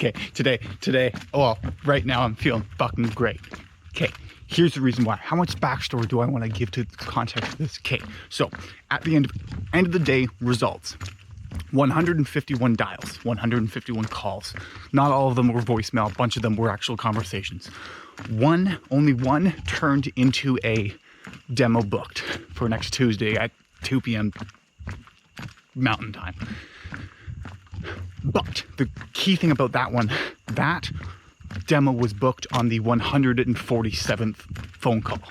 Okay, today, well, right now I'm feeling fucking great. Okay, here's the reason why. How much backstory do I want to give to the context of this? Okay, so at the end of the day, results. 151 dials, 151 calls. Not all of them were voicemail, a bunch of them were actual conversations. Only one turned into a demo booked for next Tuesday at 2 p.m. Mountain Time. But the key thing about that one, that demo was booked on the 147th phone call.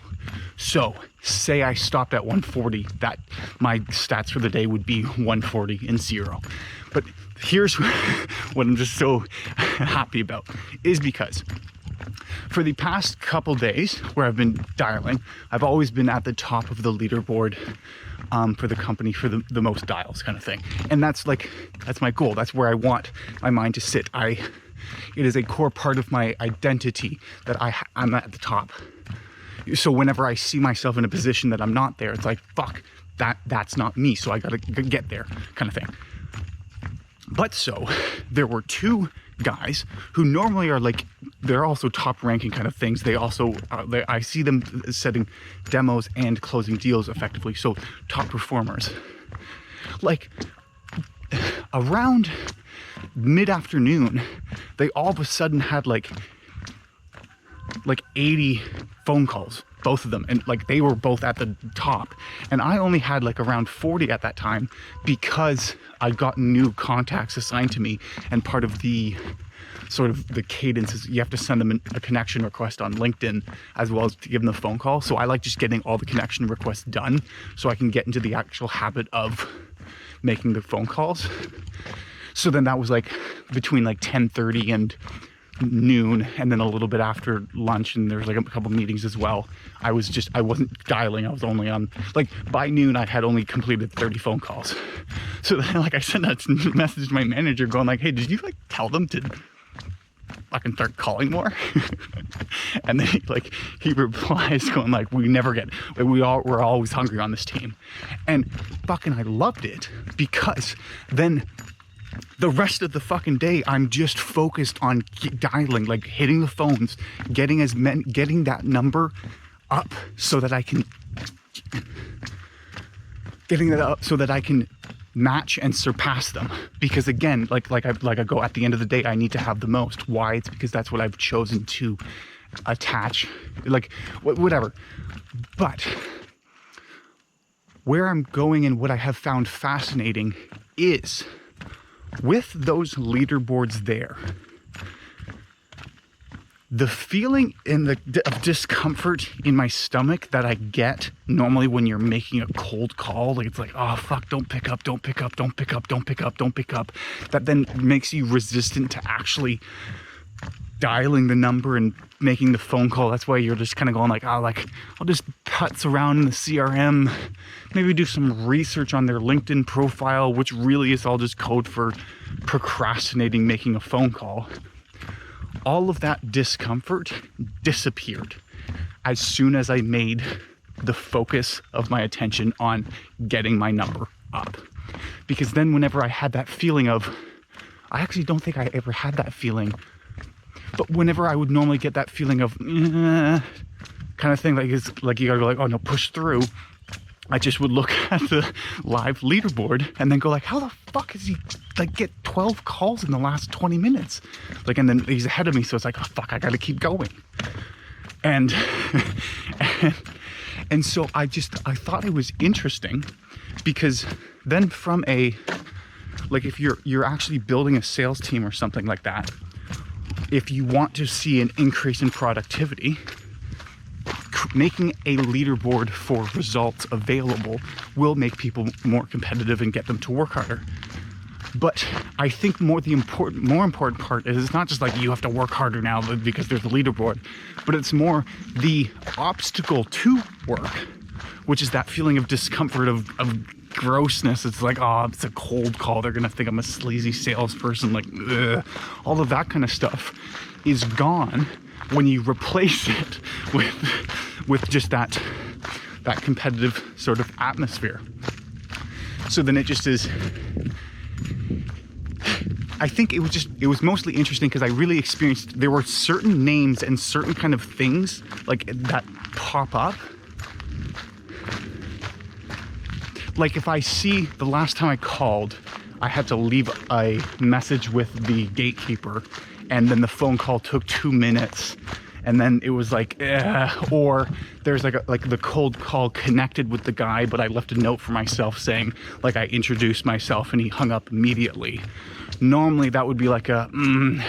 So say I stopped at 140, that my stats for the day would be 140 and 0. But here's what I'm just so happy about, is because for the past couple days where I've been dialing, I've always been at the top of the leaderboard for the company for the most dials kind of thing. And that's my goal. That's where I want my mind to sit. It is a core part of my identity that I'm at the top. So whenever I see myself in a position that I'm not there, it's like, fuck, that's not me. So I gotta get there kind of thing. But so there were two guys who normally are they're also top ranking kind of things. They also, I see them setting demos and closing deals effectively. So top performers. Around mid-afternoon, they all of a sudden had 80 phone calls, both of them, and they were both at the top, and I only had around 40 at that time because I got new contacts assigned to me, and part of the sort of the cadence is you have to send them a connection request on LinkedIn as well as to give them the phone call. So I like just getting all the connection requests done so I can get into the actual habit of making the phone calls. So then that was between 10:30 and noon, and then a little bit after lunch, and there's a couple meetings as well. I wasn't dialing. I was only on by noon I had only completed 30 phone calls. So then I sent a message to my manager going hey, did you tell them to fucking start calling more? And then he replies going we never get, we're always hungry on this team. And fucking I loved it, because then the rest of the fucking day, I'm just focused on dialing, hitting the phones, getting that number up so that I can, match and surpass them. Because again, I go at the end of the day, I need to have the most. Why? It's because that's what I've chosen to attach, whatever. But where I'm going and what I have found fascinating is, with those leaderboards there, the feeling of discomfort in my stomach that I get normally when you're making a cold call, it's oh fuck, don't pick up, that then makes you resistant to actually dialing the number and making the phone call. That's why you're just kind of going I'll just putz around in the CRM, maybe do some research on their LinkedIn profile, which really is all just code for procrastinating making a phone call. All of that discomfort disappeared as soon as I made the focus of my attention on getting my number up. Because then whenever I had that feeling of, I actually don't think I ever had that feeling, but whenever I would normally get that feeling of kind of thing, you gotta go oh no, push through, I just would look at the live leaderboard and then go how the fuck is he get 12 calls in the last 20 minutes? And then he's ahead of me, so it's oh fuck, I gotta keep going. And so I thought it was interesting, because then from if you're actually building a sales team or something like that, if you want to see an increase in productivity, making a leaderboard for results available will make people more competitive and get them to work harder. But I think more important part is it's not just you have to work harder now because there's a leaderboard, but it's more the obstacle to work, which is that feeling of discomfort, of grossness. It's oh, it's a cold call, they're gonna think I'm a sleazy salesperson, ugh. All of that kind of stuff is gone when you replace it with just that competitive sort of atmosphere. So then it just is, I think it was mostly interesting because I really experienced, there were certain names and certain kind of things like that pop up. Like if I see, the last time I called, I had to leave a message with the gatekeeper, and then the phone call took 2 minutes, and then it was like, or there's like the cold call connected with the guy, but I left a note for myself saying, like, I introduced myself and he hung up immediately. Normally that would be like no,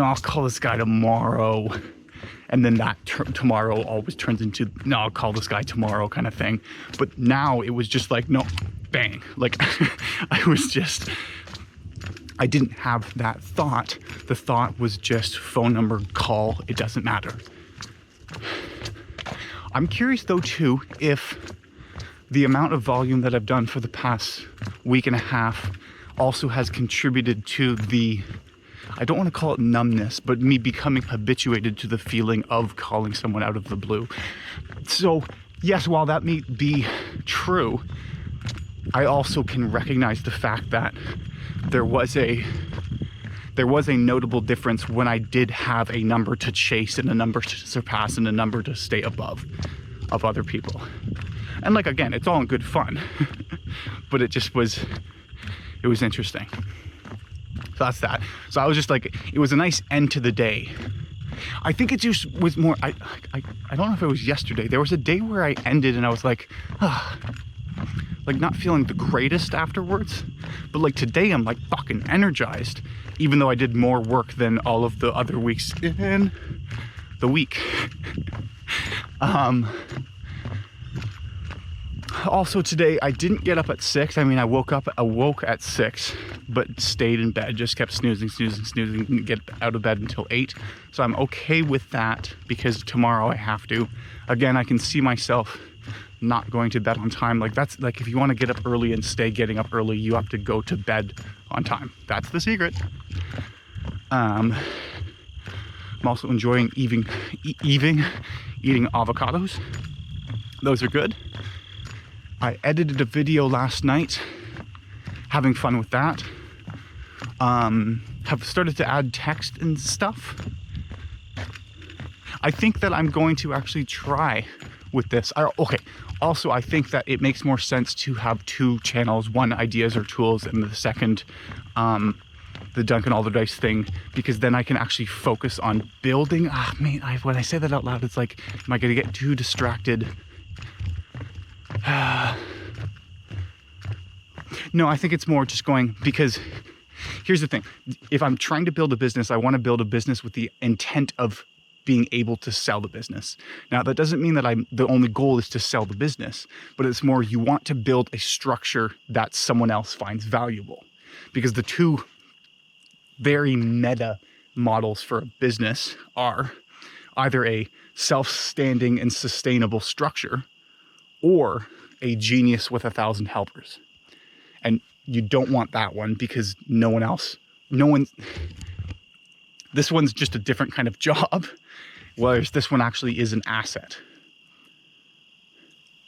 I'll call this guy tomorrow. And then that tomorrow always turns into, no, I'll call this guy tomorrow kind of thing. But now it was just like, no, bang. Like I didn't have that thought. The thought was just phone number, call, it doesn't matter. I'm curious though too, if the amount of volume that I've done for the past week and a half also has contributed to the, I don't want to call it numbness, but me becoming habituated to the feeling of calling someone out of the blue. So yes, while that may be true, I also can recognize the fact that there was a notable difference when I did have a number to chase and a number to surpass and a number to stay above of other people. And like, again, it's all in good fun, but it was interesting. So that's that. So I was just like, it was a nice end to the day. I think it just was more, I don't know if it was yesterday. There was a day where I ended and I was like, like not feeling the greatest afterwards. But like today I'm like fucking energized, even though I did more work than all of the other weeks in the week. Also today I didn't get up at 6. I mean, I woke at 6, but stayed in bed, just kept snoozing, didn't get out of bed until 8. So I'm okay with that because tomorrow I have to. Again, I can see myself not going to bed on time. Like that's like, if you want to get up early and stay getting up early, you have to go to bed on time. That's the secret. I'm also enjoying eating avocados. Those are good. I edited a video last night, having fun with that. Have started to add text and stuff. I think that I'm going to actually try with this. Okay, also I think that it makes more sense to have 2 channels, one ideas or tools, and the second the Duncan Alderdice thing, because then I can actually focus on building. When I say that out loud, it's like, am I going to get too distracted? No, I think it's more just going, because here's the thing. If I'm trying to build a business, I want to build a business with the intent of being able to sell the business. Now, that doesn't mean that the only goal is to sell the business, but it's more you want to build a structure that someone else finds valuable. Because the 2 very meta models for a business are either a self-standing and sustainable structure or a genius with 1,000 helpers. And you don't want that one because this one's just a different kind of job, whereas this one actually is an asset.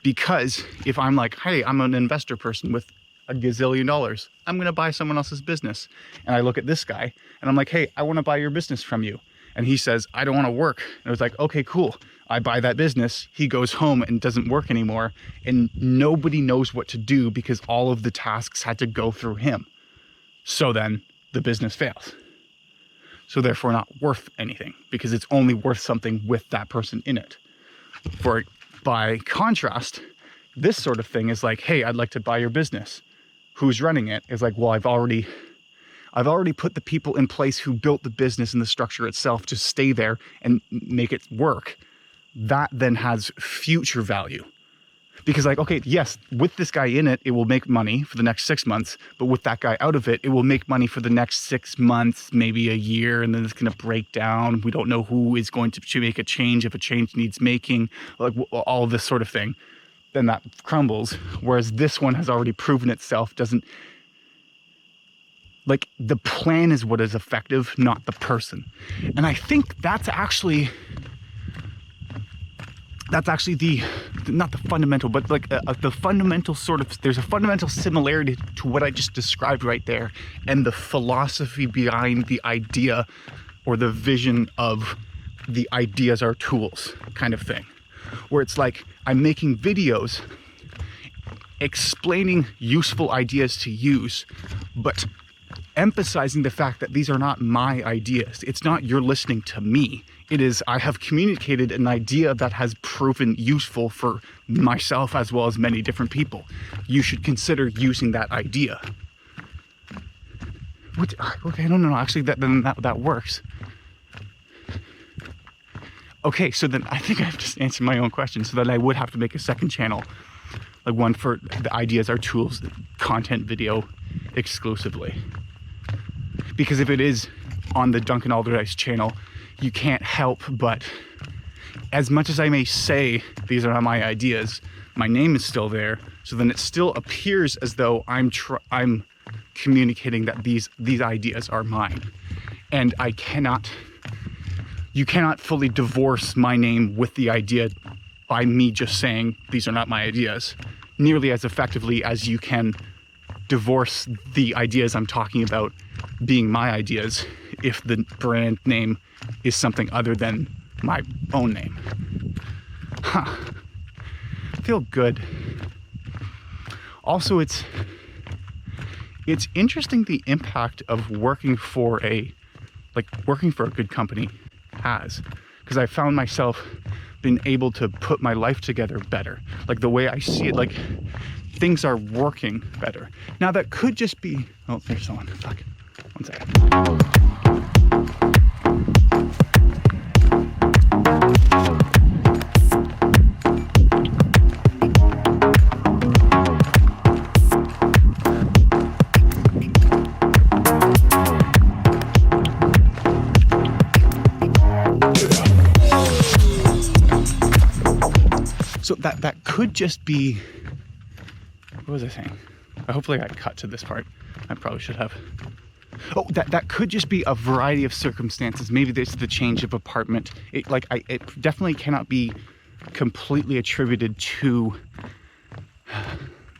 Because if I'm like, hey, I'm an investor person with $1 gazillion, I'm going to buy someone else's business. And I look at this guy and I'm like, hey, I want to buy your business from you. And he says, I don't want to work. And I was like, okay, cool. I buy that business. He goes home and doesn't work anymore. And nobody knows what to do because all of the tasks had to go through him. So then the business fails. So therefore not worth anything because it's only worth something with that person in it. By contrast, this sort of thing is like, hey, I'd like to buy your business. Who's running it? It's like, well, I've already put the people in place who built the business and the structure itself to stay there and make it work. That then has future value. Because like, okay, yes, with this guy in it, it will make money for the next 6 months, but with that guy out of it, it will make money for the next 6 months, maybe a year, and then it's going to break down. We don't know who is going to make a change, if a change needs making, like all of this sort of thing. Then that crumbles. Whereas this one has already proven itself, like the plan is what is effective, not the person. And I think that's actually not the fundamental, but like the fundamental sort of, there's a fundamental similarity to what I just described right there, and the philosophy behind the idea or the vision of the ideas are tools kind of thing, where it's like I'm making videos explaining useful ideas to use, but emphasizing the fact that these are not my ideas. It's not you're listening to me. It is I have communicated an idea that has proven useful for myself as well as many different people. You should consider using that idea. Which, okay, no, actually that works. Okay, so then I think I've just answered my own question. So then I would have to make a second channel, like one for the ideas are tools, content video exclusively. Because if it is on the Duncan Alderdice channel, you can't help but, as much as I may say these are not my ideas, my name is still there. So then it still appears as though I'm communicating that these ideas are mine, and you cannot fully divorce my name with the idea by me just saying these are not my ideas, nearly as effectively as you can divorce the ideas I'm talking about being my ideas if the brand name is something other than my own name. I feel good. Also, it's interesting the impact of working for a good company has, because I found myself being able to put my life together better. Like the way I see it, like things are working better. Now that could just be, oh, there's someone, fuck, 1 second. So that could just be, what was I saying? Hopefully I cut to this part. I probably should have. Oh, that could just be a variety of circumstances. Maybe there's the change of apartment. It definitely cannot be completely attributed to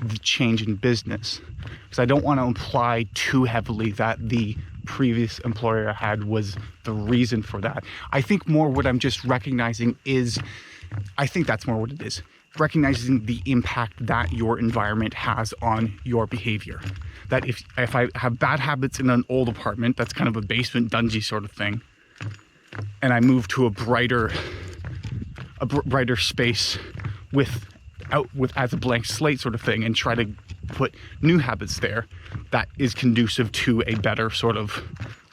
the change in business, because I don't want to imply too heavily that the previous employer I had was the reason for that. I think more what I'm just recognizing is, I think that's more what it is. Recognizing the impact that your environment has on your behavior. That if I have bad habits in an old apartment, that's kind of a basement dungeon sort of thing, and I move to a brighter space with as a blank slate sort of thing, and try to put new habits there, that is conducive to a better sort of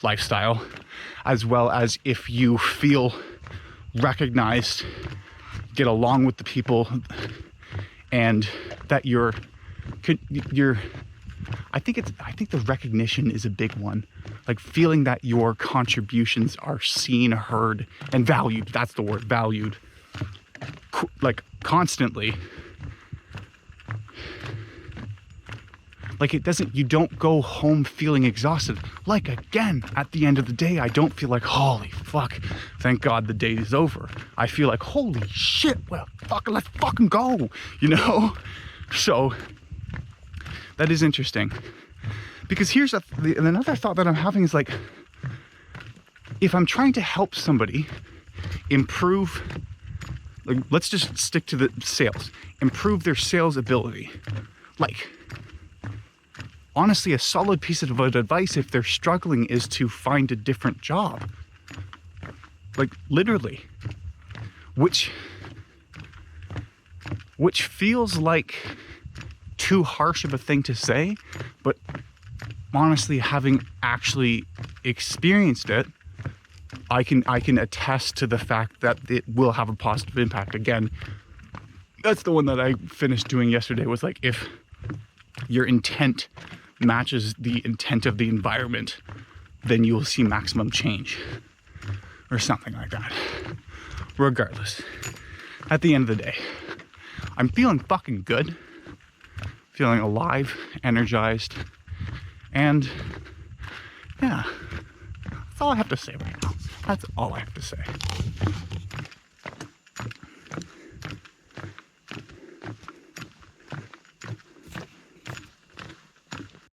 lifestyle. As well as if you feel recognized, get along with the people, and that you're I think the recognition is a big one. Like feeling that your contributions are seen, heard, and valued. That's the word, valued. Like constantly. Like you don't go home feeling exhausted. Like again, at the end of the day, I don't feel like, holy fuck, thank God the day is over. I feel like, holy shit, well, let's fucking go, you know? So that is interesting. Because here's another thought that I'm having is like, if I'm trying to help somebody improve, like let's just stick to the sales, improve their sales ability. Like, honestly, a solid piece of advice if they're struggling is to find a different job. Like literally. Which feels like too harsh of a thing to say, but honestly, having actually experienced it, I can attest to the fact that it will have a positive impact. Again, that's the one that I finished doing yesterday, was like, if your intent matches the intent of the environment, then you will see maximum change, or something like that. Regardless, at the end of the day, I'm feeling fucking good, feeling alive, energized, and yeah, that's all I have to say right now. That's all I have to say.